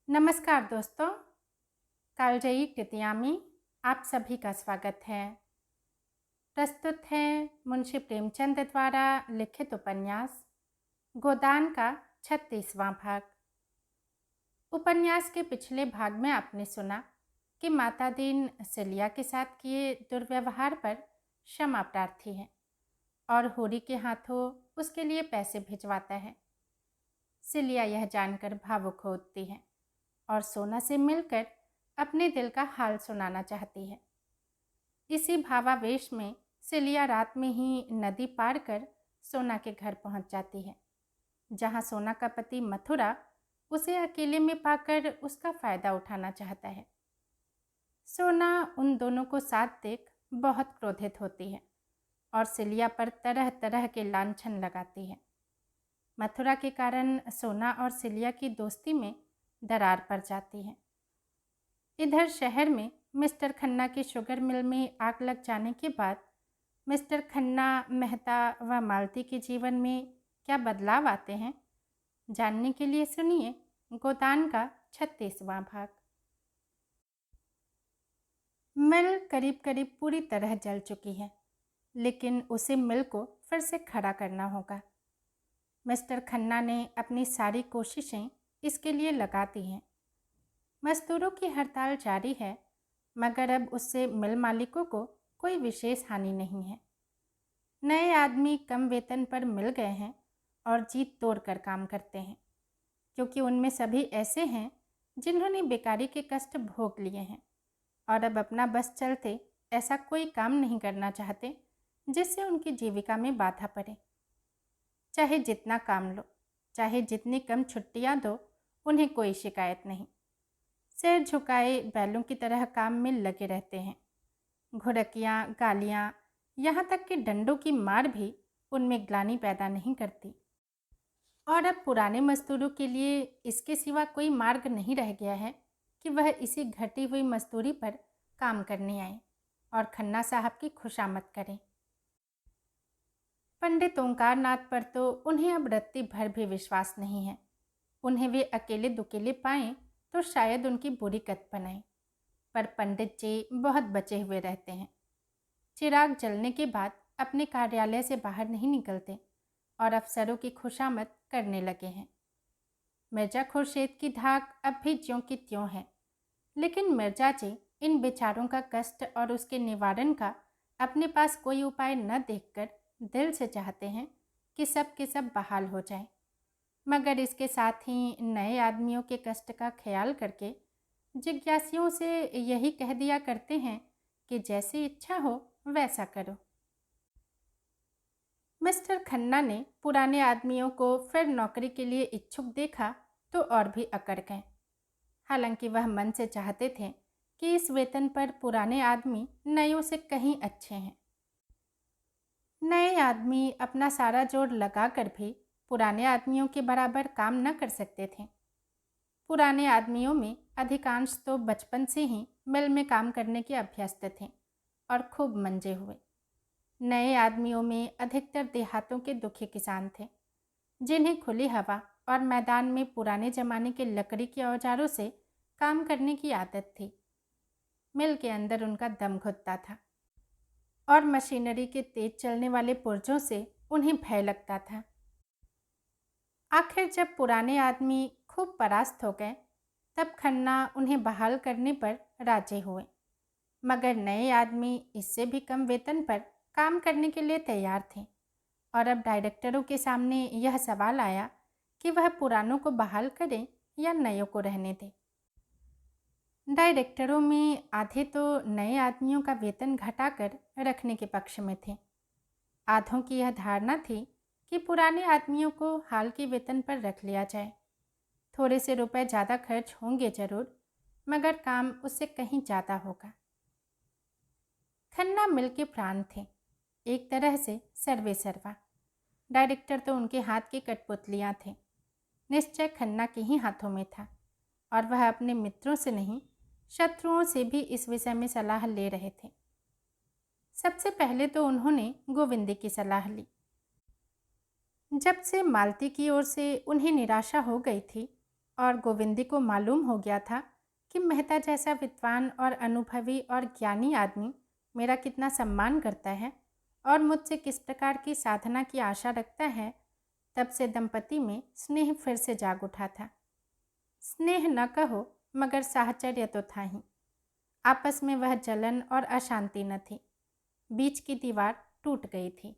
नमस्कार दोस्तों, कालजयी कृतिया में आप सभी का स्वागत है। प्रस्तुत है मुंशी प्रेमचंद द्वारा लिखित उपन्यास गोदान का 36वां भाग। उपन्यास के पिछले भाग में आपने सुना कि माता दीन सिलिया के साथ किए दुर्व्यवहार पर क्षमा प्रार्थी है और होरी के हाथों उसके लिए पैसे भिजवाता है। सिलिया यह जानकर भावुक हो उठती है और सोना से मिलकर अपने दिल का हाल सुनाना चाहती है। इसी भावावेश में सिलिया रात में ही नदी पार कर सोना के घर पहुंच जाती है, जहां सोना का पति मथुरा उसे अकेले में पाकर उसका फायदा उठाना चाहता है। सोना उन दोनों को साथ देख बहुत क्रोधित होती है और सिलिया पर तरह तरह के लांछन लगाती है। मथुरा के कारण सोना और सिलिया की दोस्ती में दरार पड़ जाती है। इधर शहर में मिस्टर खन्ना की शुगर मिल में आग लग जाने के बाद मिस्टर खन्ना, मेहता व मालती के जीवन में क्या बदलाव आते हैं, जानने के लिए सुनिए गोदान का 36वां भाग। मिल करीब करीब पूरी तरह जल चुकी है, लेकिन उसे मिल को फिर से खड़ा करना होगा। मिस्टर खन्ना ने अपनी सारी कोशिशें इसके लिए लगा दी हैं। मजदूरों की हड़ताल जारी है, मगर अब उससे मिल मालिकों को कोई विशेष हानि नहीं है। नए आदमी कम वेतन पर मिल गए हैं और जी तोड़ कर काम करते हैं, क्योंकि उनमें सभी ऐसे हैं जिन्होंने बेकारी के कष्ट भोग लिए हैं और अब अपना बस चलते ऐसा कोई काम नहीं करना चाहते जिससे उनकी जीविका में बाधा पड़े। चाहे जितना काम लो, चाहे जितनी कम छुट्टियां दो, उन्हें कोई शिकायत नहीं। सिर झुकाए बैलों की तरह काम में लगे रहते हैं। घुड़कियाँ, गालियाँ, यहाँ तक कि डंडों की मार भी उनमें ग्लानि पैदा नहीं करती। और अब पुराने मजदूरों के लिए इसके सिवा कोई मार्ग नहीं रह गया है कि वह इसी घटी हुई मजदूरी पर काम करने आए और खन्ना साहब की खुशामद करें। पंडित ओंकार नाथ पर तो उन्हें अब रत्ती भर भी विश्वास नहीं है। उन्हें वे अकेले दुकेले पाएं तो शायद उनकी बुरी कत बनाएं, पर पंडित जी बहुत बचे हुए रहते हैं। चिराग जलने के बाद अपने कार्यालय से बाहर नहीं निकलते और अफसरों की खुशामद करने लगे हैं। मिर्जा खुर्शीद की धाक अब भी ज्यों की त्यों है, लेकिन मिर्जा जी इन बेचारों का कष्ट और उसके निवारण का अपने पास कोई उपाय न देखकर दिल से चाहते हैं कि सब के सब बहाल हो जाए, मगर इसके साथ ही नए आदमियों के कष्ट का ख्याल करके जिज्ञासियों से यही कह दिया करते हैं कि जैसी इच्छा हो वैसा करो। मिस्टर खन्ना ने पुराने आदमियों को फिर नौकरी के लिए इच्छुक देखा तो और भी अकड़ गए। हालांकि वह मन से चाहते थे कि इस वेतन पर पुराने आदमी नयों से कहीं अच्छे हैं। नए आदमी अपना सारा जोर लगाकर भी पुराने आदमियों के बराबर काम न कर सकते थे। पुराने आदमियों में अधिकांश तो बचपन से ही मिल में काम करने के अभ्यस्त थे और खूब मंजे हुए। नए आदमियों में अधिकतर देहातों के दुखी किसान थे, जिन्हें खुली हवा और मैदान में पुराने जमाने के लकड़ी के औजारों से काम करने की आदत थी। मिल के अंदर उनका दम घुटता था और मशीनरी के तेज चलने वाले पुर्जों से उन्हें भय लगता था। आखिर जब पुराने आदमी खूब परास्त हो गए, तब खन्ना उन्हें बहाल करने पर राजी हुए, मगर नए आदमी इससे भी कम वेतन पर काम करने के लिए तैयार थे और अब डायरेक्टरों के सामने यह सवाल आया कि वह पुरानों को बहाल करें या नयों को रहने दें। डायरेक्टरों में आधे तो नए आदमियों का वेतन घटाकर रखने के पक्ष में थे। आधों की यह धारणा थी कि पुराने आदमियों को हाल के वेतन पर रख लिया जाए। थोड़े से रुपए ज़्यादा खर्च होंगे जरूर, मगर काम उससे कहीं ज़्यादा होगा। खन्ना मिल के प्राण थे, एक तरह से सर्वे सर्वा। डायरेक्टर तो उनके हाथ की कठपुतलियाँ थे। निश्चय खन्ना के ही हाथों में था और वह अपने मित्रों से नहीं, शत्रुओं से भी इस विषय में सलाह ले रहे थे। सबसे पहले तो उन्होंने गोविंदी की सलाह ली। जब से मालती की ओर से उन्हें निराशा हो गई थी, और गोविंदी को मालूम हो गया था कि मेहता जैसा विद्वान और अनुभवी और ज्ञानी आदमी मेरा कितना सम्मान करता है और मुझसे किस प्रकार की साधना की आशा रखता है, तब से दंपति में स्नेह फिर से जाग उठा था। स्नेह न कहो मगर साहचर्य तो था ही। आपस में वह जलन और अशांति न थी। बीच की दीवार टूट गई थी।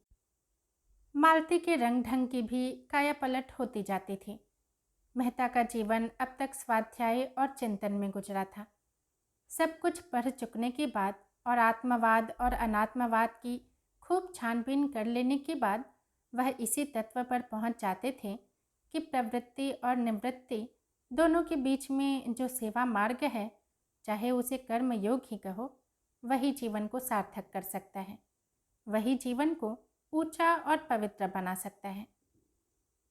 मालती के रंग ढंग की भी काया पलट होती जाती थी। मेहता का जीवन अब तक स्वाध्याय और चिंतन में गुजरा था। सब कुछ पढ़ चुकने के बाद और आत्मवाद और अनात्मवाद की खूब छानबीन कर लेने के बाद वह इसी तत्व पर पहुंच जाते थे कि प्रवृत्ति और निवृत्ति दोनों के बीच में जो सेवा मार्ग है, चाहे उसे कर्म योग ही कहो, वही जीवन को सार्थक कर सकता है, वही जीवन को ऊंचा और पवित्र बना सकता है।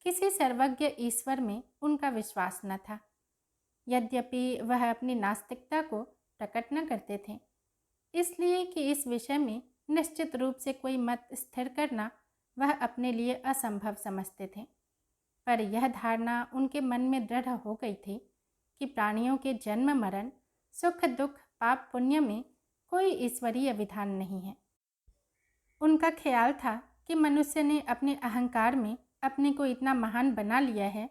किसी सर्वज्ञ ईश्वर में उनका विश्वास न था। यद्यपि वह अपनी नास्तिकता को प्रकट न करते थे, इसलिए कि इस विषय में निश्चित रूप से कोई मत स्थिर करना वह अपने लिए असंभव समझते थे। पर यह धारणा उनके मन में दृढ़ हो गई थी कि प्राणियों के जन्म मरण, सुख दुख, पाप पुण्य में कोई ईश्वरीय विधान नहीं है। उनका ख्याल था कि मनुष्य ने अपने अहंकार में अपने को इतना महान बना लिया है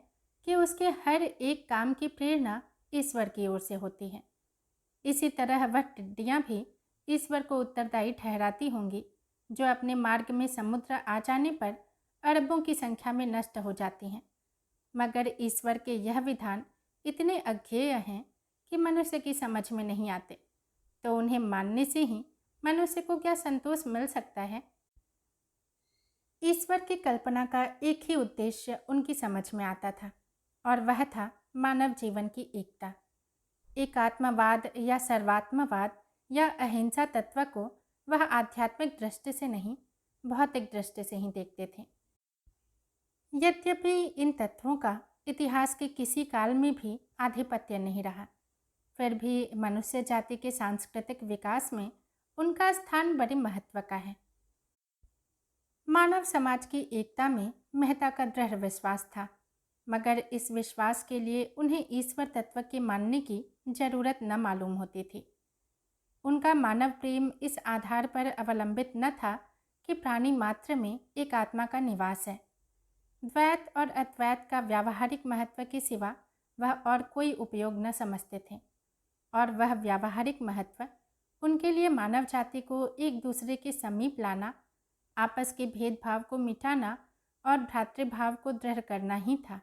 कि उसके हर एक काम की प्रेरणा ईश्वर की ओर से होती है। इसी तरह वह टिड्डियाँ भी ईश्वर को उत्तरदायी ठहराती होंगी, जो अपने मार्ग में समुद्र आ जाने पर अरबों की संख्या में नष्ट हो जाती हैं। मगर ईश्वर के यह विधान इतने अज्ञेय हैं कि मनुष्य की समझ में नहीं आते, तो उन्हें मानने से ही मनुष्य को क्या संतोष मिल सकता है। ईश्वर की कल्पना का एक ही उद्देश्य उनकी समझ में आता था, और वह था मानव जीवन की एकता। एकात्मवाद या सर्वात्मवाद या अहिंसा तत्व को वह आध्यात्मिक दृष्टि से नहीं, भौतिक दृष्टि से ही देखते थे। यद्यपि इन तत्वों का इतिहास के किसी काल में भी आधिपत्य नहीं रहा, फिर भी मनुष्य जाति के सांस्कृतिक विकास में उनका स्थान बड़े महत्व का है। मानव समाज की एकता में मेहता का दृढ़ विश्वास था, मगर इस विश्वास के लिए उन्हें ईश्वर तत्व के मानने की जरूरत न मालूम होती थी। उनका मानव प्रेम इस आधार पर अवलंबित न था कि प्राणी मात्र में एक आत्मा का निवास है। द्वैत और अद्वैत का व्यावहारिक महत्व के सिवा वह और कोई उपयोग न समझते थे, और वह व्यावहारिक महत्व उनके लिए मानव जाति को एक दूसरे के समीप लाना, आपस के भेदभाव को मिटाना और भ्रातृभाव को दृढ़ करना ही था।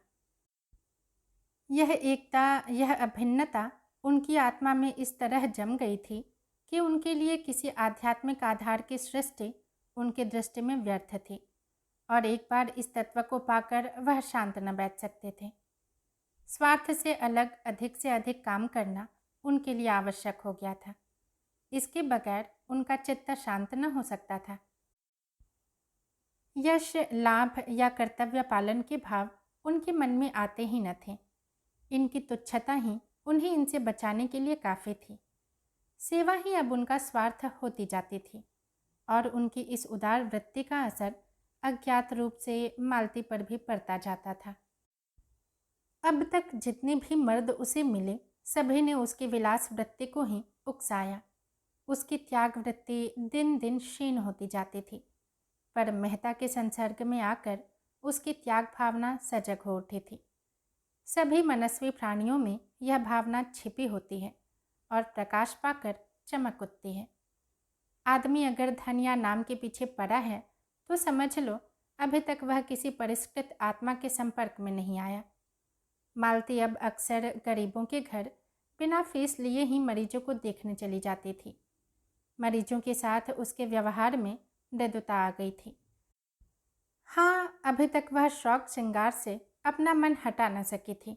यह एकता, यह अभिन्नता उनकी आत्मा में इस तरह जम गई थी कि उनके लिए किसी आध्यात्मिक आधार की सृष्टि उनके दृष्टि में व्यर्थ थी, और एक बार इस तत्व को पाकर वह शांत न बैठ सकते थे। स्वार्थ से अलग अधिक से अधिक काम करना उनके लिए आवश्यक हो गया था। इसके बगैर उनका चित्त शांत न हो सकता था। यश, लाभ या कर्तव्य पालन के भाव उनके मन में आते ही न थे। इनकी तुच्छता ही उन्हें इनसे बचाने के लिए काफ़ी थी। सेवा ही अब उनका स्वार्थ होती जाती थी, और उनकी इस उदार वृत्ति का असर अज्ञात रूप से मालती पर भी पड़ता जाता था। अब तक जितने भी मर्द उसे मिले, सभी ने उसकी विलास वृत्ति को ही उकसाया। उसकी त्याग वृत्ति दिन दिन क्षीण होती जाती थी, पर मेहता के संसर्ग में आकर उसकी त्याग भावना सजग हो उठी थी। सभी मनस्वी प्राणियों में यह भावना छिपी होती है और प्रकाश पाकर चमक उठती है। आदमी अगर धन या नाम के पीछे पड़ा है तो समझ लो अभी तक वह किसी परिष्कृत आत्मा के संपर्क में नहीं आया। मालती अब अक्सर गरीबों के घर बिना फीस लिए ही मरीजों को देखने चली जाती थी। मरीजों के साथ उसके व्यवहार में मृदुता आ गई थी। हाँ, अभी तक वह शौक श्रृंगार से अपना मन हटा न सकी थी।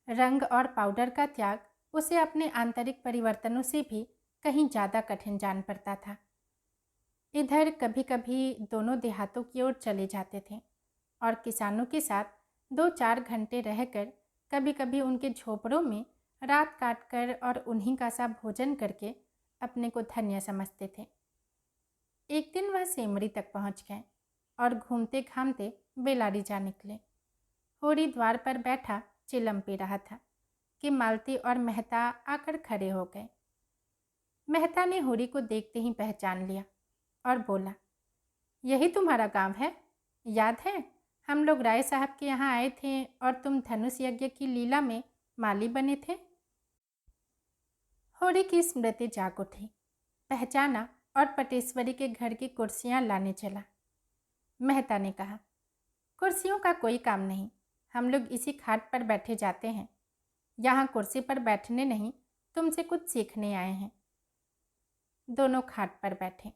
रंग और पाउडर का त्याग उसे अपने आंतरिक परिवर्तनों से भी कहीं ज़्यादा कठिन जान पड़ता था। इधर कभी कभी दोनों देहातों की ओर चले जाते थे और किसानों के साथ 2-4 घंटे रहकर कभी कभी उनके झोपड़ों में रात काटकर और उन्हीं का सा भोजन करके अपने को धन्य समझते थे। एक दिन वह सेमरी तक पहुंच गए और घूमते घामते बेलारी जा निकले। होरी द्वार पर बैठा चिलम पी रहा था। कि मालती और मेहता आकर खड़े हो गए। मेहता ने होरी को देखते ही पहचान लिया और बोला, यही तुम्हारा गांव है? याद है हम लोग राय साहब के यहाँ आए थे और तुम धनुष यज्ञ की लीला में माली बने थे? होरी की स्मृति जाग उठी, पहचाना और पटेश्वरी के घर की कुर्सियां लाने चला। मेहता ने कहा, कुर्सियों का कोई काम नहीं, हम लोग इसी खाट पर बैठे जाते हैं। यहाँ कुर्सी पर बैठने नहीं, तुमसे कुछ सीखने आए हैं। दोनों खाट पर बैठे।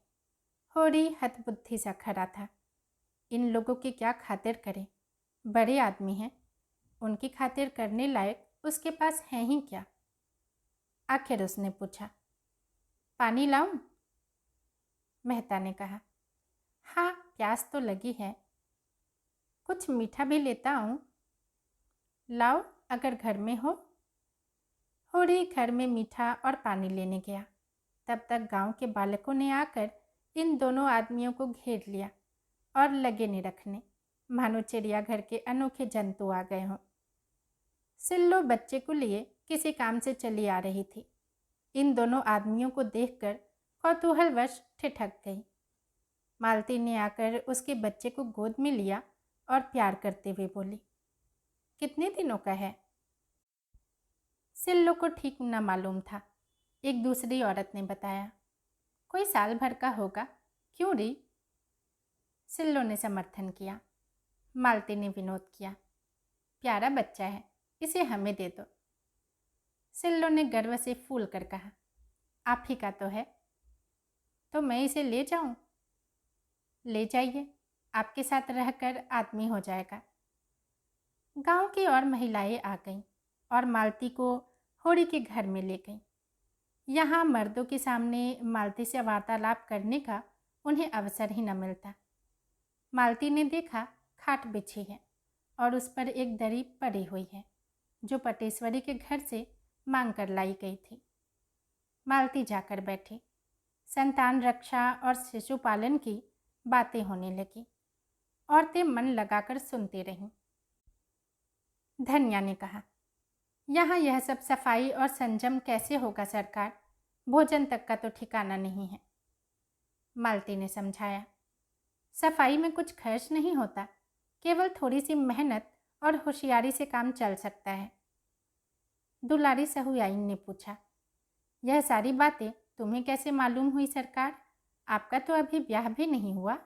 होरी हतबुद्धि सा खड़ा था। इन लोगों की क्या खातिर करे? बड़े आदमी हैं, उनकी खातिर करने लायक उसके पास है ही क्या? आखिर उसने पूछा, पानी लाऊं? मेहता ने कहा, हाँ, प्यास तो लगी है। कुछ मीठा भी लेता आऊं? लाओ, अगर घर में हो। होरी घर में मीठा और पानी लेने गया। तब तक गांव के बालकों ने आकर इन दोनों आदमियों को घेर लिया और लगे नहीं रखने, मानो चिड़ियाघर के अनोखे जंतु आ गए हों। सिल्लो बच्चे को लिए किसी काम से चली आ रही थी। इन दोनों आदमियों को देखकर कौतूहलवश ठिठक गई। मालती ने आकर उसके बच्चे को गोद में लिया और प्यार करते हुए बोली, कितने दिनों का है? सिल्लो को ठीक न मालूम था। एक दूसरी औरत ने बताया, कोई साल भर का होगा। क्यों री? सिल्लो ने समर्थन किया। मालती ने विनोद किया, प्यारा बच्चा है, इसे हमें दे दो। सिल्लो ने गर्व से फूल कर कहा, आप ही का तो है। तो मैं इसे ले जाऊं? ले जाइए, आपके साथ रहकर आदमी हो जाएगा। गांव की और महिलाएं आ गईं और मालती को होरी के घर में ले गईं। यहाँ मर्दों के सामने मालती से वार्तालाप करने का उन्हें अवसर ही न मिलता। मालती ने देखा खाट बिछी है और उस पर एक दरी पड़ी हुई है जो पटेश्वरी के घर से मांग कर लाई गई थी। मालती जाकर बैठी। संतान रक्षा और शिशु पालन की बातें होने लगी। औरतें मन लगाकर सुनती रहीं। धन्या ने कहा, यहाँ यह सब सफाई और संयम कैसे होगा सरकार? भोजन तक का तो ठिकाना नहीं है। मालती ने समझाया, सफाई में कुछ खर्च नहीं होता, केवल थोड़ी सी मेहनत और होशियारी से काम चल सकता है। दुलारी सहुआइन ने पूछा, यह सारी बातें तुम्हें कैसे मालूम हुई सरकार? आपका तो अभी ब्याह भी नहीं हुआ।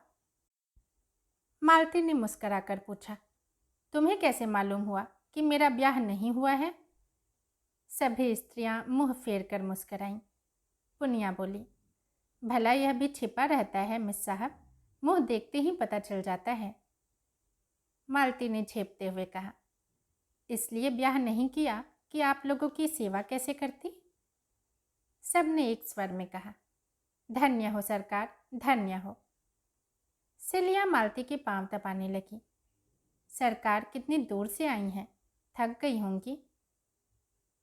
मालती ने मुस्कुराकर पूछा, तुम्हें कैसे मालूम हुआ कि मेरा ब्याह नहीं हुआ है? सभी स्त्रियां मुंह फेर कर मुस्कुराईं। पुनिया बोली, भला यह भी छिपा रहता है मिस साहब, मुंह देखते ही पता चल जाता है। मालती ने झेपते हुए कहा, इसलिए ब्याह नहीं किया कि आप लोगों की सेवा कैसे करती? सबने एक स्वर में कहा, धन्य हो सरकार, धन्य हो। सिलिया मालती के पांव दबाने लगी। सरकार कितनी दूर से आई हैं, थक गई होंगी।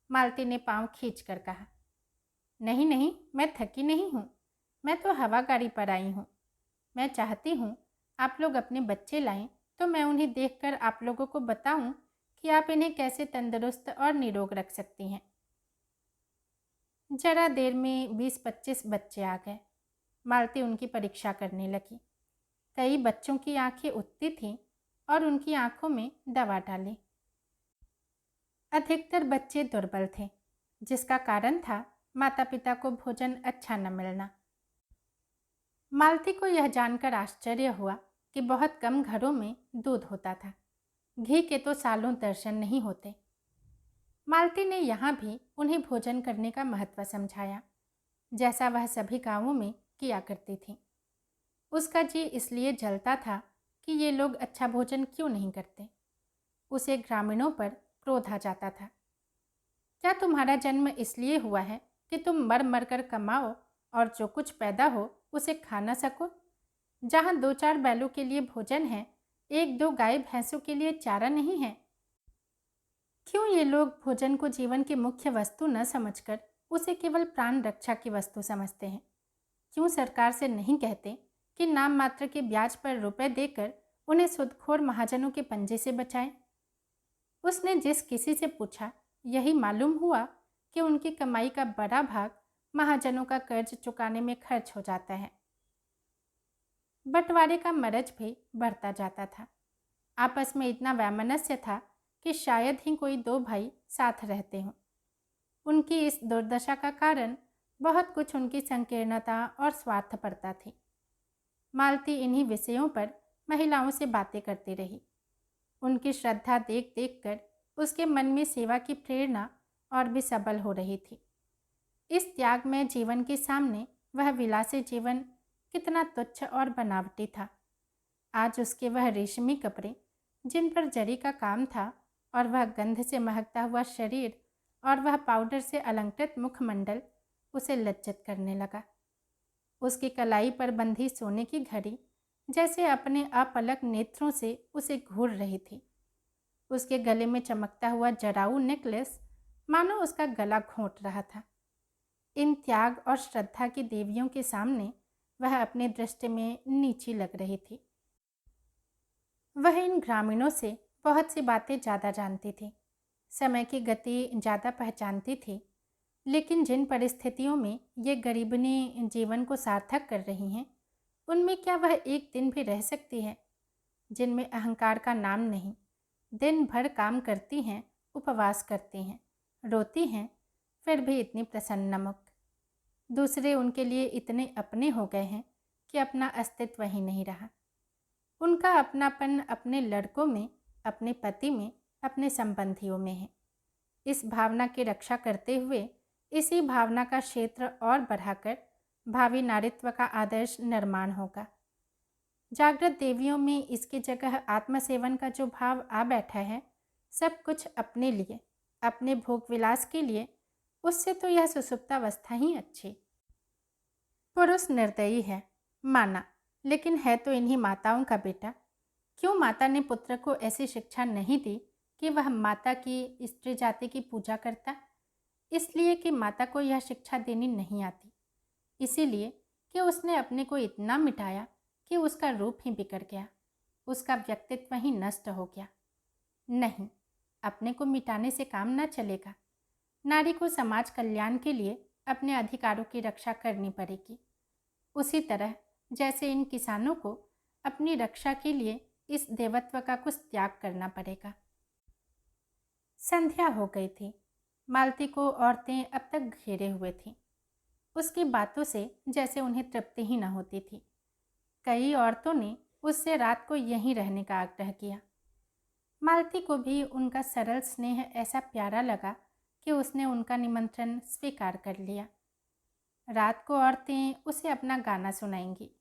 मालती ने पांव खींचकर कहा, नहीं नहीं, मैं थकी नहीं हूँ, मैं तो हवा गाड़ी पर आई हूँ। मैं चाहती हूँ आप लोग अपने बच्चे लाएं तो मैं उन्हें देखकर आप लोगों को बताऊं कि आप इन्हें कैसे तंदुरुस्त और निरोग रख सकती हैं। जरा देर में 20-25 बच्चे आ गए। मालती उनकी परीक्षा करने लगी। कई बच्चों की आंखें उठती थीं और उनकी आंखों में दवा डाली। अधिकतर बच्चे दुर्बल थे, जिसका कारण था माता पिता को भोजन अच्छा न मिलना। मालती को यह जानकर आश्चर्य हुआ कि बहुत कम घरों में दूध होता था। घी के तो सालों दर्शन नहीं होते। मालती ने यहाँ भी उन्हें भोजन करने का महत्व समझाया, जैसा वह सभी गांवों में किया करती थी। उसका जी इसलिए जलता था कि ये लोग अच्छा भोजन क्यों नहीं करते। उसे ग्रामीणों पर क्रोध आ जाता था। क्या तुम्हारा जन्म इसलिए हुआ है कि तुम मर मर कर कमाओ और जो कुछ पैदा हो उसे खा न सको? जहाँ 2-4 बैलों के लिए भोजन है, 1-2 गाय भैंसों के लिए चारा नहीं है? क्यों ये लोग भोजन को जीवन की मुख्य वस्तु न समझकर उसे केवल प्राण रक्षा की वस्तु समझते हैं? क्यों सरकार से नहीं कहते कि नाम मात्र के ब्याज पर रुपए देकर उन्हें सुदखोर महाजनों के पंजे से बचाएं? उसने जिस किसी से पूछा, यही मालूम हुआ कि उनकी कमाई का बड़ा भाग महाजनों का कर्ज चुकाने में खर्च हो जाता है। बंटवारे का मरज भी बढ़ता जाता था। आपस में इतना वैमनस्य था कि शायद ही कोई दो भाई साथ रहते हों। उनकी इस दुर्दशा का कारण बहुत कुछ उनकी संकीर्णता और स्वार्थपरता थी। मालती इन्हीं विषयों पर महिलाओं से बातें करती रही। उनकी श्रद्धा देख देख कर उसके मन में सेवा की प्रेरणा और भी सबल हो रही थी। इस त्यागमय जीवन के सामने वह विलासी जीवन कितना तुच्छ और बनावटी था। आज उसके वह रेशमी कपड़े जिन पर जरी का काम था और वह गंध से महकता हुआ शरीर और वह पाउडर से अलंकृत मुखमंडल उसे लज्जित करने लगा। उसकी कलाई पर बंधी सोने की घड़ी जैसे अपने अपलक नेत्रों से उसे घूर रही थी। उसके गले में चमकता हुआ जराऊ नेकलेस मानो उसका गला घोंट रहा था। इन त्याग और श्रद्धा की देवियों के सामने वह अपनी दृष्टि में नीची लग रही थी। वह इन ग्रामीणों से बहुत सी बातें ज़्यादा जानती थी, समय की गति ज़्यादा पहचानती थी, लेकिन जिन परिस्थितियों में ये गरीबनी जीवन को सार्थक कर रही हैं, उनमें क्या वह एक दिन भी रह सकती है? जिनमें अहंकार का नाम नहीं, दिन भर काम करती हैं, उपवास करती हैं, रोती हैं, फिर भी इतनी प्रसन्न मुक्त। दूसरे उनके लिए इतने अपने हो गए हैं कि अपना अस्तित्व ही नहीं रहा। उनका अपनापन अपने लड़कों में, अपने पति में, अपने संबंधियों में है। इस भावना की रक्षा करते हुए इसी भावना का क्षेत्र और बढ़ाकर भावी नारीत्व का आदर्श निर्माण होगा। जागृत देवियों में इसकी जगह आत्मसेवन का जो भाव आ बैठा है, सब कुछ अपने लिए, अपने भोग विलास के लिए, उससे तो यह सुसुप्तावस्था ही अच्छी। पुरुष निर्दयी है, माना, लेकिन है तो इन्हीं माताओं का बेटा। क्यों माता ने पुत्र को ऐसी शिक्षा नहीं दी कि वह माता की, स्त्री जाति की पूजा करता? इसलिए कि माता को यह शिक्षा देनी नहीं आती, इसीलिए कि उसने अपने को इतना मिटाया कि उसका रूप ही बिगड़ गया, उसका व्यक्तित्व ही नष्ट हो गया। नहीं, अपने को मिटाने से काम न चलेगा। नारी को समाज कल्याण के लिए अपने अधिकारों की रक्षा करनी पड़ेगी, उसी तरह जैसे इन किसानों को अपनी रक्षा के लिए इस देवत्व का कुछ त्याग करना पड़ेगा। संध्या हो गई थी। मालती को औरतें अब तक घेरे हुए थीं। उसकी बातों से जैसे उन्हें तृप्ति ही न होती थी। कई औरतों ने उससे रात को यहीं रहने का आग्रह किया। मालती को भी उनका सरल स्नेह ऐसा प्यारा लगा कि उसने उनका निमंत्रण स्वीकार कर लिया। रात को औरतें उसे अपना गाना सुनाएंगी।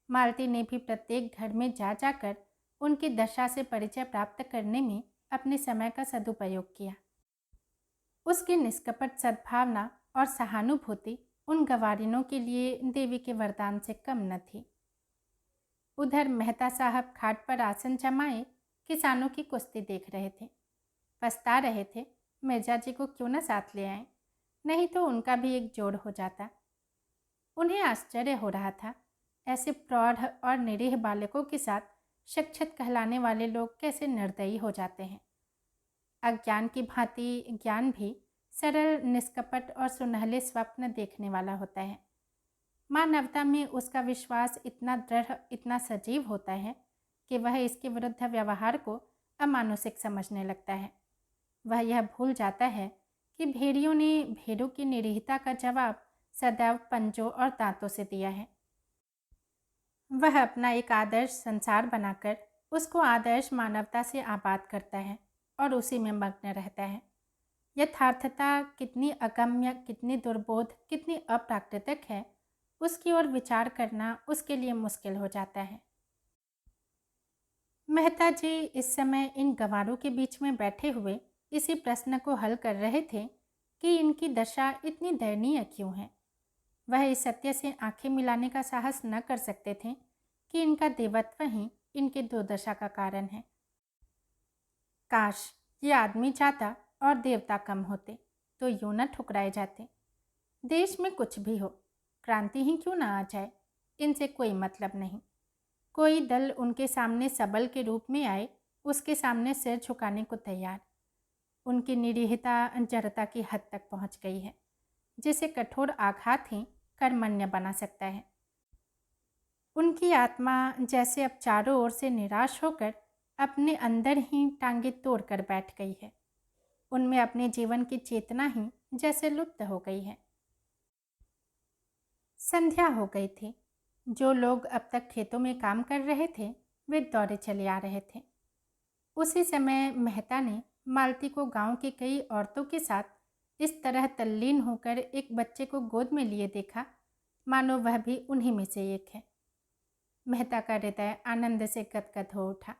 मालती ने भी प्रत्येक घर में जा जाकर उनकी दशा से परिचय प्राप्त करने में अपने समय का सदुपयोग किया। उसकी निष्कपट सद्भावना और सहानुभूति उन गवारिनों के लिए देवी के वरदान से कम न थी। उधर मेहता साहब खाट पर आसन जमाए किसानों की कुश्ती देख रहे थे। पछता रहे थे मिर्जा जी को क्यों न साथ ले आए, नहीं तो उनका भी एक जोड़ हो जाता। उन्हें आश्चर्य हो रहा था, ऐसे प्रौढ़ और निरीह बालकों के साथ शिक्षित कहलाने वाले लोग कैसे निर्दयी हो जाते हैं। अज्ञान की भांति ज्ञान भी सरल, निष्कपट और सुनहले स्वप्न देखने वाला होता है। मानवता में उसका विश्वास इतना दृढ़, इतना सजीव होता है कि वह इसके विरुद्ध व्यवहार को अमानुषिक समझने लगता है। वह यह भूल जाता है कि भेड़ियों ने भेड़ों की निरीहता का जवाब सदैव पंजों और दांतों से दिया है। वह अपना एक आदर्श संसार बनाकर उसको आदर्श मानवता से आबाद करता है और उसी में मग्न रहता है। यथार्थता कितनी अगम्य, कितनी दुर्बोध, कितनी अप्राकृतिक है, उसकी ओर विचार करना उसके लिए मुश्किल हो जाता है। मेहता जी इस समय इन गंवारों के बीच में बैठे हुए इसी प्रश्न को हल कर रहे थे कि इनकी दशा इतनी दयनीय क्यों है। वह इस सत्य से आंखें मिलाने का साहस न कर सकते थे कि इनका देवत्व ही इनकी दुर्दशा का कारण है। काश ये आदमी जाता और देवता कम होते तो यूं न ठुकराए जाते। देश में कुछ भी हो, क्रांति ही क्यों ना आ जाए, इनसे कोई मतलब नहीं। कोई दल उनके सामने सबल के रूप में आए, उसके सामने सिर झुकाने को तैयार। उनकी निरीहता जड़ता की हद तक पहुंच गई है, जिसे कठोर आघात ही कर्मण्य बना सकता है। उनकी आत्मा जैसे अब चारों ओर से निराश होकर अपने अंदर ही टांगे तोड़कर बैठ गई है। उनमें अपने जीवन की चेतना ही जैसे लुप्त हो गई है। संध्या हो गई थी। जो लोग अब तक खेतों में काम कर रहे थे वे दौड़े चले आ रहे थे। उसी समय मेहता ने मालती को गांव की कई औरतों के साथ इस तरह तल्लीन होकर एक बच्चे को गोद में लिए देखा मानो वह भी उन्हीं में से एक है। मेहता का हृदय आनंद से गदगद हो उठा।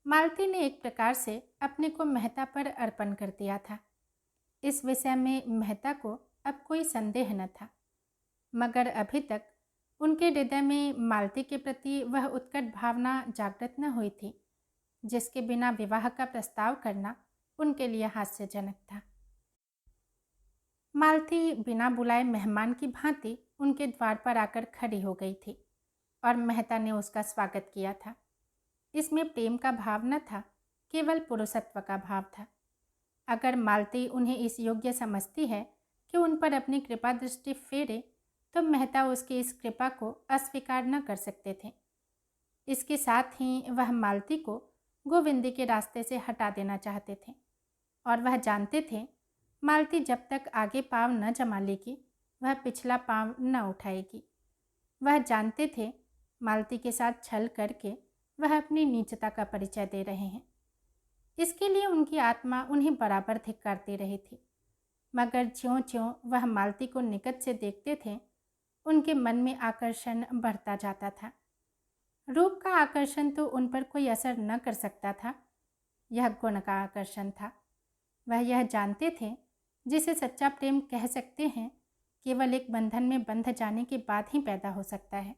मालती ने एक प्रकार से अपने को मेहता पर अर्पण कर दिया था। इस विषय में मेहता को अब कोई संदेह न था, मगर अभी तक उनके हृदय में मालती के प्रति वह उत्कट भावना जागृत न हुई थी, जिसके बिना विवाह का प्रस्ताव करना उनके लिए हास्यजनक था। मालती बिना बुलाए मेहमान की भांति उनके द्वार पर आकर खड़ी हो गई थी और मेहता ने उसका स्वागत किया था। इसमें प्रेम का भाव न था, केवल पुरुषत्व का भाव था। अगर मालती उन्हें इस योग्य समझती है कि उन पर अपनी कृपा दृष्टि फेरे, तो मेहता उसकी इस कृपा को अस्वीकार न कर सकते थे। इसके साथ ही वह मालती को गोविंदी के रास्ते से हटा देना चाहते थे और वह जानते थे मालती जब तक आगे पाँव न जमा लेगी वह पिछला पाँव न उठाएगी। वह जानते थे मालती के साथ छल करके वह अपनी नीचता का परिचय दे रहे हैं। इसके लिए उनकी आत्मा उन्हें बराबर धिक्कारती रही थी, मगर ज्यों-ज्यों वह मालती को निकट से देखते थे उनके मन में आकर्षण बढ़ता जाता था। रूप का आकर्षण तो उन पर कोई असर न कर सकता था, यह गुण का आकर्षण था। वह यह जानते थे जिसे सच्चा प्रेम कह सकते हैं केवल एक बंधन में बंध जाने के बाद ही पैदा हो सकता है।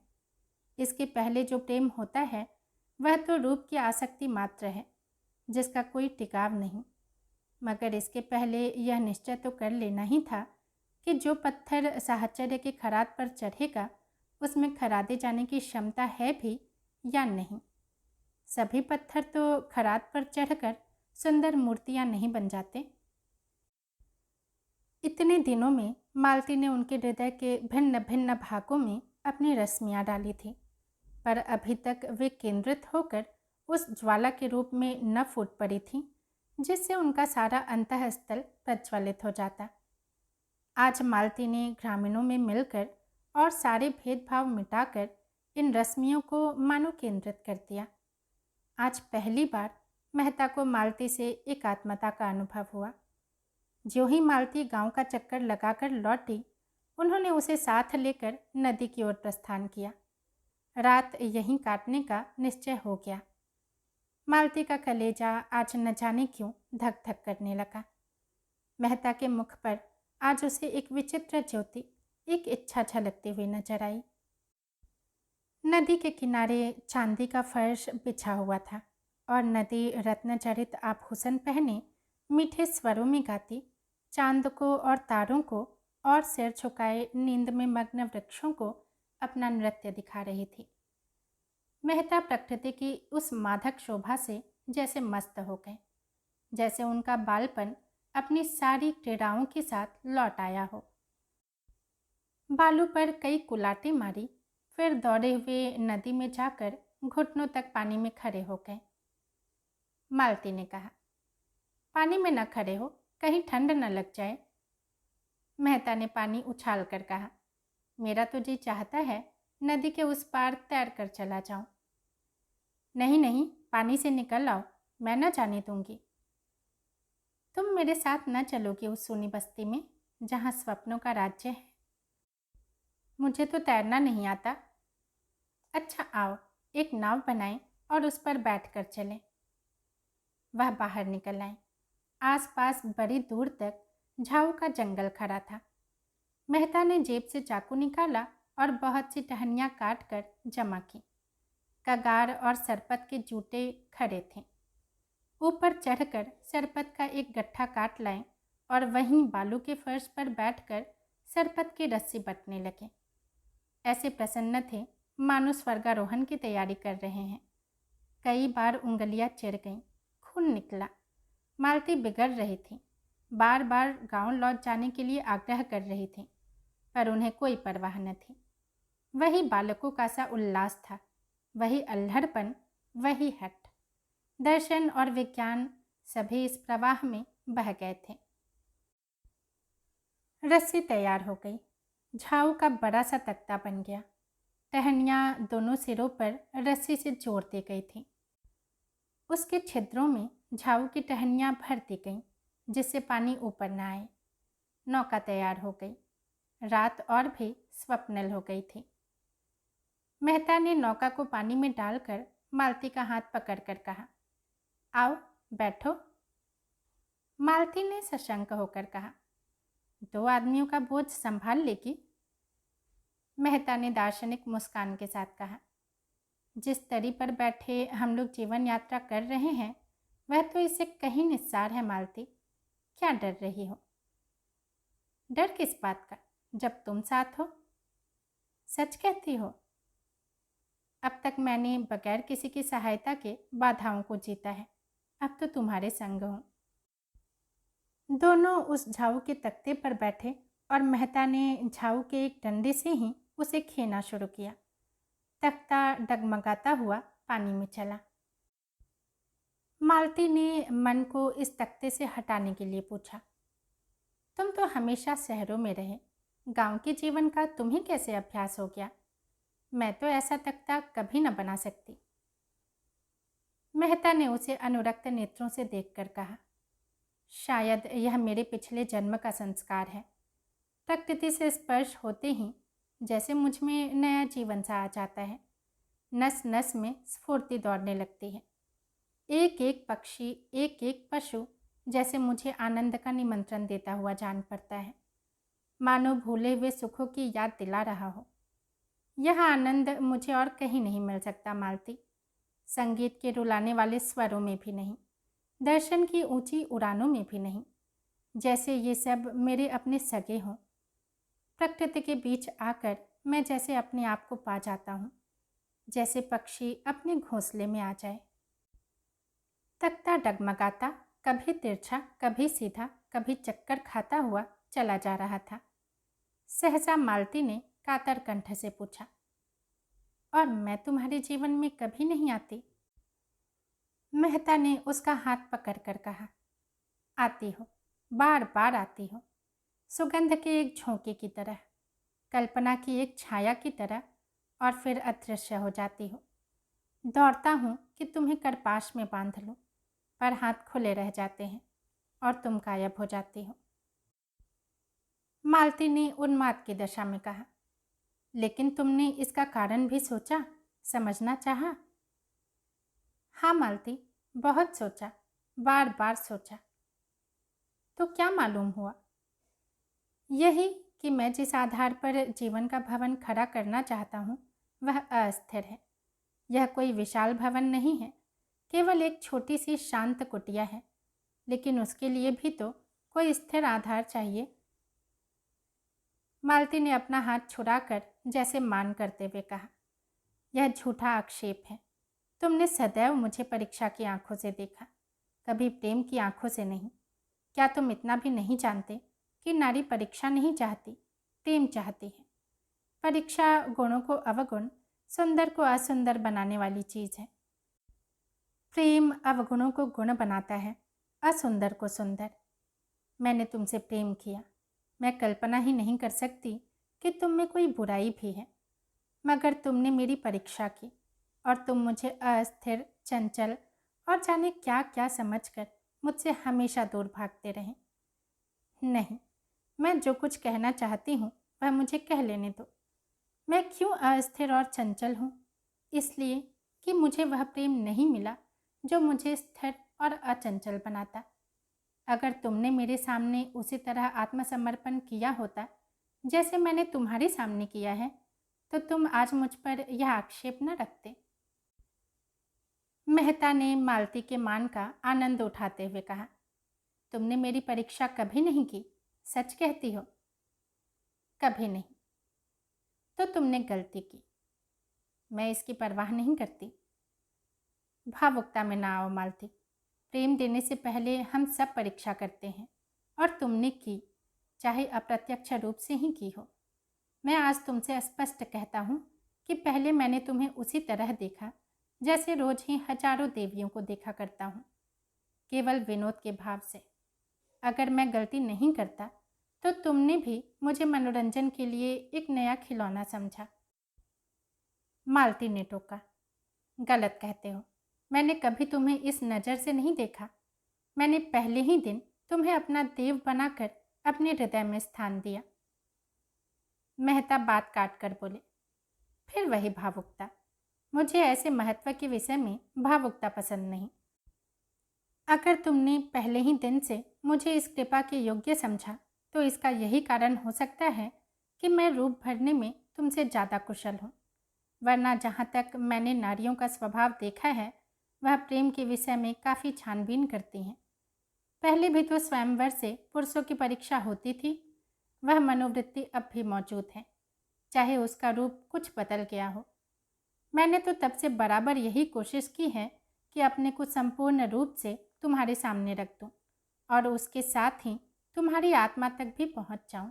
इसके पहले जो प्रेम होता है वह तो रूप की आसक्ति मात्र है, जिसका कोई टिकाव नहीं। मगर इसके पहले यह निश्चय तो कर लेना ही था कि जो पत्थर साहचर्य के खराद पर चढ़ेगा उसमें खरादे जाने की क्षमता है भी या नहीं। सभी पत्थर तो खराद पर चढ़कर सुंदर मूर्तियां नहीं बन जाते। इतने दिनों में मालती ने उनके हृदय के भिन्न भिन्न भागों में अपनी रश्मियां डाली थी, पर अभी तक वे केंद्रित होकर उस ज्वाला के रूप में न फूट पड़ी थी जिससे उनका सारा अंतःस्थल प्रज्वलित हो जाता। आज मालती ने ग्रामीणों में मिलकर और सारे भेदभाव मिटाकर इन रश्मियों को मानो केंद्रित कर दिया। आज पहली बार मेहता को मालती से एकात्मता का अनुभव हुआ। ज्यों ही मालती गांव का चक्कर लगाकर लौटी, उन्होंने उसे साथ लेकर नदी की ओर प्रस्थान किया। रात यहीं काटने का निश्चय हो गया। मालती का कलेजा आज न जाने क्यों धक धक करने लगा। मेहता के मुख पर आज उसे एक विचित्र ज्योति, एक इच्छा झलकती हुई नजर आई। नदी के किनारे चांदी का फर्श बिछा हुआ था और नदी रत्नजड़ित आभूषण पहने मीठे स्वरों में गाती चांद को और तारों को और सिर झुकाए नींद में मग्न वृक्षों को अपना नृत्य दिखा रही थी। मेहता प्रकृति की उस मादक शोभा से जैसे मस्त हो गए, जैसे उनका बालपन अपनी सारी क्रीड़ाओं के साथ लौट आया हो। बालू पर कई कुलाटें मारी, फिर दौड़े हुए नदी में जाकर घुटनों तक पानी में खड़े हो गए। मालती ने कहा, पानी में न खड़े हो, कहीं ठंड न लग जाए। मेहता ने पानी उछाल कर कहा, मेरा तो जी चाहता है नदी के उस पार तैर कर चला जाऊं। नहीं नहीं, पानी से निकल आओ, मैं न जाने दूंगी। तुम मेरे साथ न चलोगे उस सूनी बस्ती में जहां स्वप्नों का राज्य है। मुझे तो तैरना नहीं आता। अच्छा आओ, एक नाव बनाएं और उस पर बैठकर चलें। वह बाहर निकल आए। आसपास बड़ी दूर तक झाऊ का जंगल खड़ा था। मेहता ने जेब से चाकू निकाला और बहुत सी टहनियाँ काट कर जमा की। कगार और सरपत के जूते खड़े थे। ऊपर चढ़कर सरपत का एक गट्ठा काट लाए और वहीं बालू के फर्श पर बैठकर सरपत की रस्सी बटने लगे। ऐसे प्रसन्न थे मानो स्वर्गारोहण की तैयारी कर रहे हैं। कई बार उंगलियां चिर गईं, खून निकला, मालती बिगड़ रही थी, बार बार गांव लौट जाने के लिए आग्रह कर रही थी, पर उन्हें कोई परवाह न थी। वही बालकों का सा उल्लास था, वही अल्हड़पन, वही हट। दर्शन और विज्ञान सभी इस प्रवाह में बह गए थे। रस्सी तैयार हो गई, झाऊ का बड़ा सा तख्ता बन गया। टहनियाँ दोनों सिरों पर रस्सी से जोड़ दी गई थी। उसके छिद्रों में झाऊ की टहनियाँ भर दी गईं, जिससे पानी ऊपर न आए। नौका तैयार हो गई। रात और भी स्वप्निल हो गई थी। मेहता ने नौका को पानी में डालकर मालती का हाथ पकड़कर कहा, आओ बैठो। मालती ने सशंक होकर कहा, 2 आदमियों का बोझ संभाल लेगी। मेहता ने दार्शनिक मुस्कान के साथ कहा, जिस तरी पर बैठे हम लोग जीवन यात्रा कर रहे हैं वह तो इससे कहीं निस्सार है मालती। क्या डर रही हो? डर किस बात का, जब तुम साथ हो? सच कहती हो? अब तक मैंने बगैर किसी की सहायता के बाधाओं को जीता है, अब तो तुम्हारे संग हूँ। दोनों उस झाऊ के तख्ते पर बैठे और मेहता ने झाऊ के एक डंडे से ही उसे खेना शुरू किया। तख्ता डगमगाता हुआ पानी में चला। मालती ने मन को इस तख्ते से हटाने के लिए पूछा, तुम तो हमेशा शहरों में रहे, गांव के जीवन का तुम्हें कैसे अभ्यास हो गया? मैं तो ऐसा तख्ता कभी न बना सकती। मेहता ने उसे अनुरक्त नेत्रों से देखकर कहा, शायद यह मेरे पिछले जन्म का संस्कार है। प्रकृति से स्पर्श होते ही जैसे मुझ में नया जीवन सा आ जाता है। नस नस में स्फूर्ति दौड़ने लगती है। एक एक पक्षी, एक एक पशु जैसे मुझे आनंद का निमंत्रण देता हुआ जान पड़ता है, मानो भूले हुए सुखों की याद दिला रहा हो। यह आनंद मुझे और कहीं नहीं मिल सकता मालती, संगीत के रुलाने वाले स्वरों में भी नहीं, दर्शन की ऊंची उड़ानों में भी नहीं। जैसे ये सब मेरे अपने सगे हों। प्रकृति के बीच आकर मैं जैसे अपने आप को पा जाता हूँ, जैसे पक्षी अपने घोंसले में आ जाए। तख्ता डगमगाता, कभी तिरछा, कभी सीधा, कभी चक्कर खाता हुआ चला जा रहा था। सहसा मालती ने कातर कंठ से पूछा, और मैं तुम्हारे जीवन में कभी नहीं आती? मेहता ने उसका हाथ पकड़कर कहा, आती हो, बार बार आती हो, सुगंध के एक झोंके की तरह, कल्पना की एक छाया की तरह, और फिर अदृश्य हो जाती हो। दौड़ता हूँ कि तुम्हें करपाश में बांध लूँ, पर हाथ खुले रह जाते हैं और तुम गायब हो जाती हो। मालती ने उन्माद की दशा में कहा, लेकिन तुमने इसका कारण भी सोचा, समझना चाहा? हाँ मालती, बहुत सोचा, बार बार सोचा। तो क्या मालूम हुआ? यही कि मैं जिस आधार पर जीवन का भवन खड़ा करना चाहता हूँ वह अस्थिर है। यह कोई विशाल भवन नहीं है, केवल एक छोटी सी शांत कुटिया है, लेकिन उसके लिए भी तो कोई स्थिर आधार चाहिए। मालती ने अपना हाथ छुड़ाकर जैसे मान करते हुए कहा, यह झूठा आक्षेप है। तुमने सदैव मुझे परीक्षा की आंखों से देखा, कभी प्रेम की आंखों से नहीं। क्या तुम इतना भी नहीं जानते कि नारी परीक्षा नहीं चाहती, प्रेम चाहती है? परीक्षा गुणों को अवगुण, सुंदर को असुंदर बनाने वाली चीज़ है। प्रेम अवगुणों को गुण बनाता है, असुंदर को सुंदर। मैंने तुमसे प्रेम किया, मैं कल्पना ही नहीं कर सकती कि तुम में कोई बुराई भी है, मगर तुमने मेरी परीक्षा की और तुम मुझे अस्थिर, चंचल और जाने क्या क्या समझकर मुझसे हमेशा दूर भागते रहे। नहीं, मैं जो कुछ कहना चाहती हूँ वह मुझे कह लेने दो। मैं क्यों अस्थिर और चंचल हूँ? इसलिए कि मुझे वह प्रेम नहीं मिला जो मुझे स्थिर और अचंचल बनाता। अगर तुमने मेरे सामने उसी तरह आत्मसमर्पण किया होता जैसे मैंने तुम्हारे सामने किया है, तो तुम आज मुझ पर यह आक्षेप न रखते। मेहता ने मालती के मान का आनंद उठाते हुए कहा, तुमने मेरी परीक्षा कभी नहीं की, सच कहती हो? कभी नहीं। तो तुमने गलती की, मैं इसकी परवाह नहीं करती। भावुकता में ना आओ मालती, प्रेम देने से पहले हम सब परीक्षा करते हैं, और तुमने की, चाहे अप्रत्यक्ष रूप से ही की हो। मैं आज तुमसे स्पष्ट कहता हूँ कि पहले मैंने तुम्हें उसी तरह देखा जैसे रोज ही हजारों देवियों को देखा करता हूँ, केवल विनोद के भाव से। अगर मैं गलती नहीं करता तो तुमने भी मुझे मनोरंजन के लिए एक नया खिलौना समझा। मालती ने टोका, गलत कहते हो। मैंने कभी तुम्हें इस नज़र से नहीं देखा। मैंने पहले ही दिन तुम्हें अपना देव बनाकर अपने हृदय में स्थान दिया। मेहता बात काट कर बोले, फिर वही भावुकता। मुझे ऐसे महत्व के विषय में भावुकता पसंद नहीं। अगर तुमने पहले ही दिन से मुझे इस कृपा के योग्य समझा तो इसका यही कारण हो सकता है कि मैं रूप भरने में तुमसे ज़्यादा कुशल हूँ। वरना जहाँ तक मैंने नारियों का स्वभाव देखा है, वह प्रेम के विषय में काफ़ी छानबीन करती हैं। पहले भी तो स्वयंवर से पुरुषों की परीक्षा होती थी। वह मनोवृत्ति अब भी मौजूद है, चाहे उसका रूप कुछ बदल गया हो। मैंने तो तब से बराबर यही कोशिश की है कि अपने को संपूर्ण रूप से तुम्हारे सामने रख दूं और उसके साथ ही तुम्हारी आत्मा तक भी पहुंच जाऊं।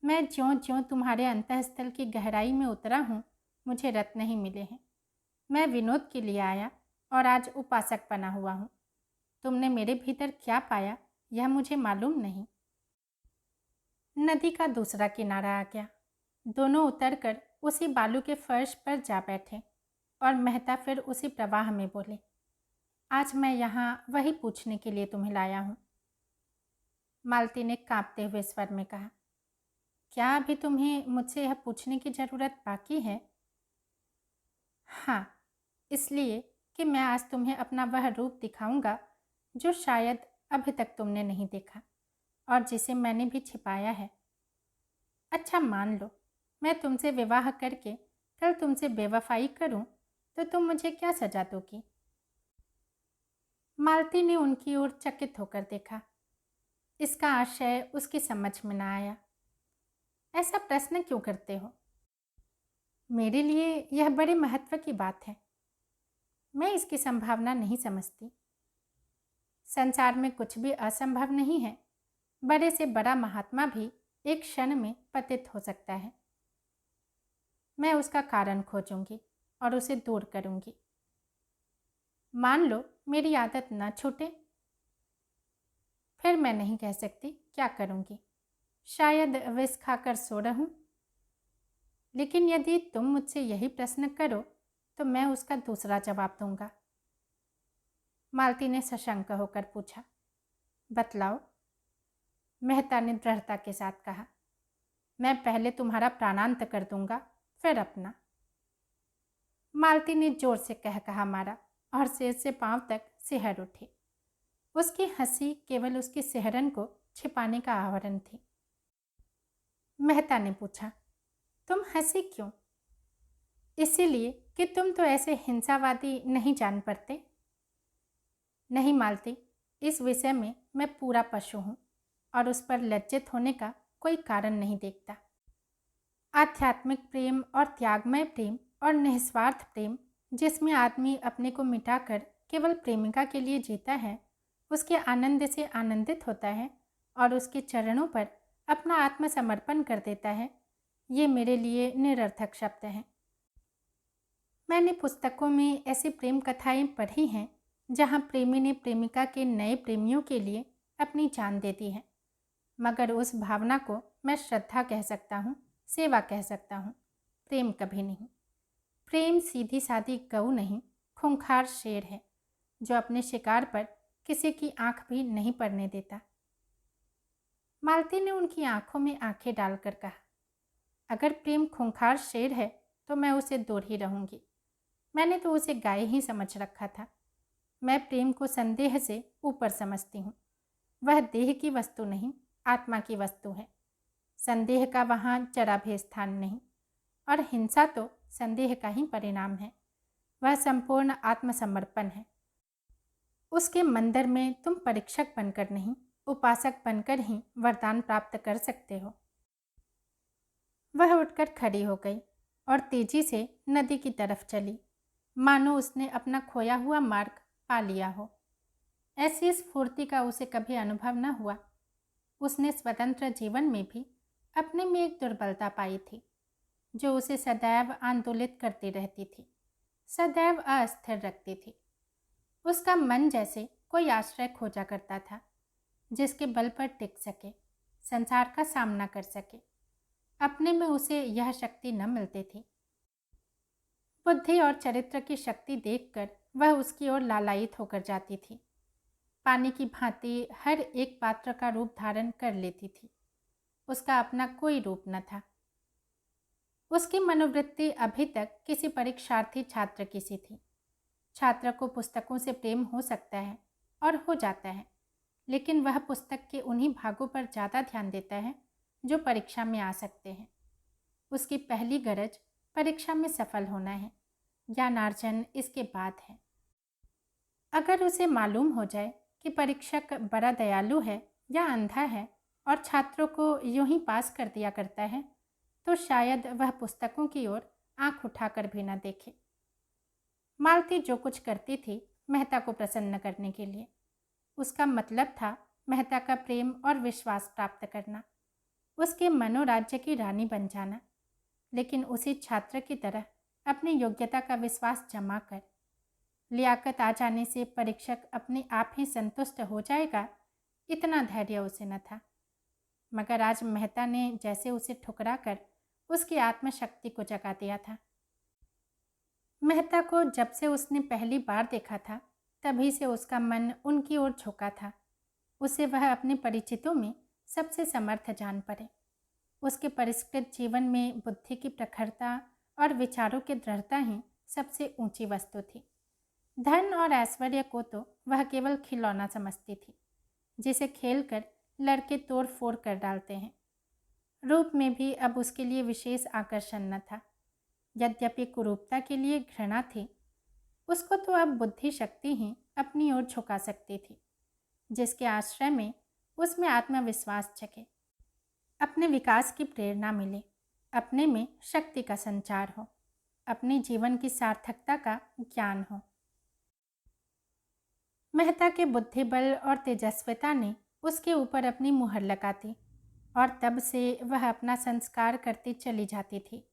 मैं ज्यों ज्यों तुम्हारे अंतःस्थल की गहराई में उतरा हूं, मुझे रत्न ही मिले हैं। मैं विनोद के लिए आया और आज उपासक बना हुआ हूँ। तुमने मेरे भीतर क्या पाया यह मुझे मालूम नहीं। नदी का दूसरा किनारा आ गया। दोनों उतरकर उसी बालू के फर्श पर जा बैठे और मेहता फिर उसी प्रवाह में बोले, आज मैं यहाँ वही पूछने के लिए तुम्हें लाया हूँ। मालती ने कांपते हुए स्वर में कहा, क्या अभी तुम्हें मुझसे यह पूछने की ज़रूरत बाकी है? हाँ, इसलिए कि मैं आज तुम्हें अपना वह रूप दिखाऊंगा जो शायद अभी तक तुमने नहीं देखा और जिसे मैंने भी छिपाया है। अच्छा मान लो मैं तुमसे विवाह करके कल तुमसे बेवफाई करूं तो तुम मुझे क्या सजा दोगी? मालती ने उनकी ओर चकित होकर देखा। इसका आशय उसकी समझ में न आया। ऐसा प्रश्न क्यों करते हो? मेरे लिए यह बड़े महत्व की बात है। मैं इसकी संभावना नहीं समझती। संसार में कुछ भी असंभव नहीं है। बड़े से बड़ा महात्मा भी एक क्षण में पतित हो सकता है। मैं उसका कारण खोजूंगी और उसे दूर करूंगी। मान लो मेरी आदत न छूटे, फिर मैं नहीं कह सकती क्या करूंगी। शायद विष खाकर सो रहूं। लेकिन यदि तुम मुझसे यही प्रश्न करो तो मैं उसका दूसरा जवाब दूंगा। मालती ने सशंक होकर पूछा, बतलाओ। मेहता ने दृढ़ता के साथ कहा, मैं पहले तुम्हारा प्राणांत कर दूंगा, फिर अपना। मालती ने जोर से कह कहा मारा और सिर से पांव तक सिहर उठी। उसकी हंसी केवल उसकी सिहरन को छिपाने का आवरण थी। मेहता ने पूछा, तुम हंसी क्यों? इसीलिए कि तुम तो ऐसे हिंसावादी नहीं जान पड़ते। नहीं मालती, इस विषय में मैं पूरा पशु हूँ और उस पर लज्जित होने का कोई कारण नहीं देखता। आध्यात्मिक प्रेम और त्यागमय प्रेम और निस्वार्थ प्रेम, जिसमें आदमी अपने को मिटाकर केवल प्रेमिका के लिए जीता है, उसके आनंद से आनंदित होता है और उसके चरणों पर अपना आत्मसमर्पण कर देता है, ये मेरे लिए निरर्थक शब्द हैं। मैंने पुस्तकों में ऐसी प्रेम कथाएं पढ़ी हैं जहां प्रेमी ने प्रेमिका के नए प्रेमियों के लिए अपनी जान दे दी है, मगर उस भावना को मैं श्रद्धा कह सकता हूँ, सेवा कह सकता हूँ, प्रेम कभी नहीं। प्रेम सीधी सादी गऊ नहीं, खूंखार शेर है जो अपने शिकार पर किसी की आंख भी नहीं पड़ने देता। मालती ने उनकी आंखों में आंखें डालकर कहा, अगर प्रेम खूंखार शेर है तो मैं उसे दूर ही रहूंगी। मैंने तो उसे गाय ही समझ रखा था। मैं प्रेम को संदेह से ऊपर समझती हूँ। वह देह की वस्तु नहीं, आत्मा की वस्तु है। संदेह का वहाँ जरा भी स्थान नहीं, और हिंसा तो संदेह का ही परिणाम है। वह संपूर्ण आत्मसमर्पण है। उसके मंदिर में तुम परीक्षक बनकर नहीं, उपासक बनकर ही वरदान प्राप्त कर सकते हो। वह उठकर खड़ी हो गई और तेजी से नदी की तरफ चली, मानो उसने अपना खोया हुआ मार्ग पा लिया हो। ऐसी स्फूर्ति का उसे कभी अनुभव न हुआ। उसने स्वतंत्र जीवन में भी अपने में एक दुर्बलता पाई थी जो उसे सदैव आंदोलित करती रहती थी, सदैव अस्थिर रखती थी। उसका मन जैसे कोई आश्रय खोजा करता था जिसके बल पर टिक सके, संसार का सामना कर सके। अपने में उसे यह शक्ति न मिलती थी। बुद्धि और चरित्र की शक्ति देखकर वह उसकी ओर लालायित होकर जाती थी। पानी की भांति हर एक पात्र का रूप धारण कर लेती थी। उसका अपना कोई रूप न था। उसकी मनोवृत्ति अभी तक किसी परीक्षार्थी छात्र की सी थी। छात्र को पुस्तकों से प्रेम हो सकता है और हो जाता है, लेकिन वह पुस्तक के उन्हीं भागों पर ज़्यादा ध्यान देता है जो परीक्षा में आ सकते हैं। उसकी पहली गरज परीक्षा में सफल होना है, ज्ञानार्जन इसके बाद है। अगर उसे मालूम हो जाए कि परीक्षक बड़ा दयालु है या अंधा है और छात्रों को यूं ही पास कर दिया करता है, तो शायद वह पुस्तकों की ओर आंख उठाकर भी न देखे। मालती जो कुछ करती थी मेहता को प्रसन्न करने के लिए। उसका मतलब था मेहता का प्रेम और विश्वास प्राप्त करना, उसके मनोराज्य की रानी बन जाना। लेकिन उसी छात्र की तरह अपनी योग्यता का विश्वास जमा कर लियाकत आ जाने से परीक्षक अपने आप ही संतुष्ट हो जाएगा, इतना धैर्य उसे न था। मगर आज मेहता ने जैसे उसे ठुकरा कर उसकी आत्मशक्ति को जगा दिया था। मेहता को जब से उसने पहली बार देखा था तभी से उसका मन उनकी ओर झुका था। उसे वह अपने परिचितों में सबसे समर्थ जान पड़े। उसके परिष्कृत जीवन में बुद्धि की प्रखरता और विचारों की दृढ़ता ही सबसे ऊंची वस्तु थी। धन और ऐश्वर्य को तो वह केवल खिलौना समझती थी जिसे खेलकर लड़के तोड़ फोड़ कर डालते हैं। रूप में भी अब उसके लिए विशेष आकर्षण न था। यद्यपि कुरूपता के लिए घृणा थी, उसको तो अब बुद्धि शक्ति ही अपनी ओर झुका सकती थी, जिसके आश्रय में उसमें आत्मविश्वास जगे, अपने विकास की प्रेरणा मिले, अपने में शक्ति का संचार हो, अपने जीवन की सार्थकता का ज्ञान हो। मेहता के बुद्धिबल और तेजस्विता ने उसके ऊपर अपनी मुहर लगा दी और तब से वह अपना संस्कार करती चली जाती थी।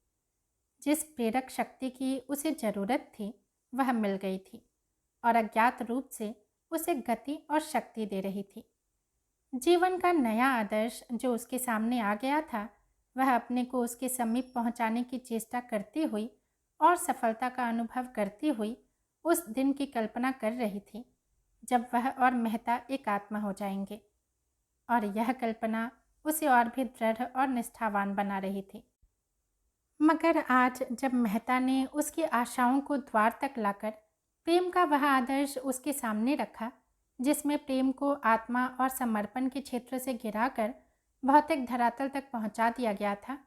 जिस प्रेरक शक्ति की उसे जरूरत थी वह मिल गई थी और अज्ञात रूप से उसे गति और शक्ति दे रही थी। जीवन का नया आदर्श जो उसके सामने आ गया था, वह अपने को उसके समीप पहुंचाने की चेष्टा करती हुई और सफलता का अनुभव करती हुई उस दिन की कल्पना कर रही थी जब वह और मेहता एक आत्मा हो जाएंगे। और यह कल्पना उसे और भी दृढ़ और निष्ठावान बना रही थी। मगर आज जब मेहता ने उसकी आशाओं को द्वार तक लाकर प्रेम का वह आदर्श उसके सामने रखा, जिसमें प्रेम को आत्मा और समर्पण के क्षेत्र से गिराकर भौतिक धरातल तक पहुंचा दिया गया था,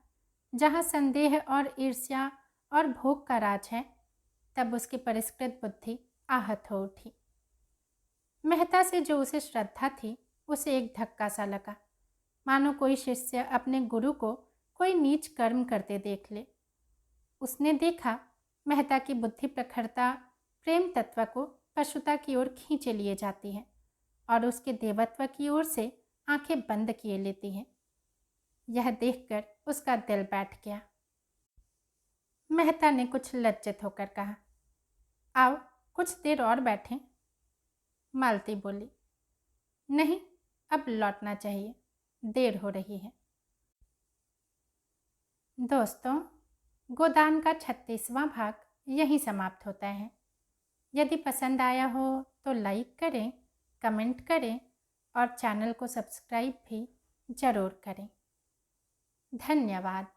जहां संदेह और ईर्ष्या और भोग का राज है, तब उसकी परिष्कृत बुद्धि आहत हो उठी। मेहता से जो उसे श्रद्धा थी उसे एक धक्का सा लगा, मानो कोई शिष्य अपने गुरु को कोई नीच कर्म करते देख ले। उसने देखा मेहता की बुद्धि प्रखरता प्रेम तत्व को पशुता की ओर खींचे लिए जाती है और उसके देवत्व की ओर से आंखें बंद किए लेती है। यह देखकर उसका दिल बैठ गया। मेहता ने कुछ लज्जित होकर कहा, आओ कुछ देर और बैठें। मालती बोली, नहीं, अब लौटना चाहिए, देर हो रही है। दोस्तों, गोदान का 36वां भाग यहीं समाप्त होता है। यदि पसंद आया हो तो लाइक करें, कमेंट करें और चैनल को सब्सक्राइब भी ज़रूर करें। धन्यवाद।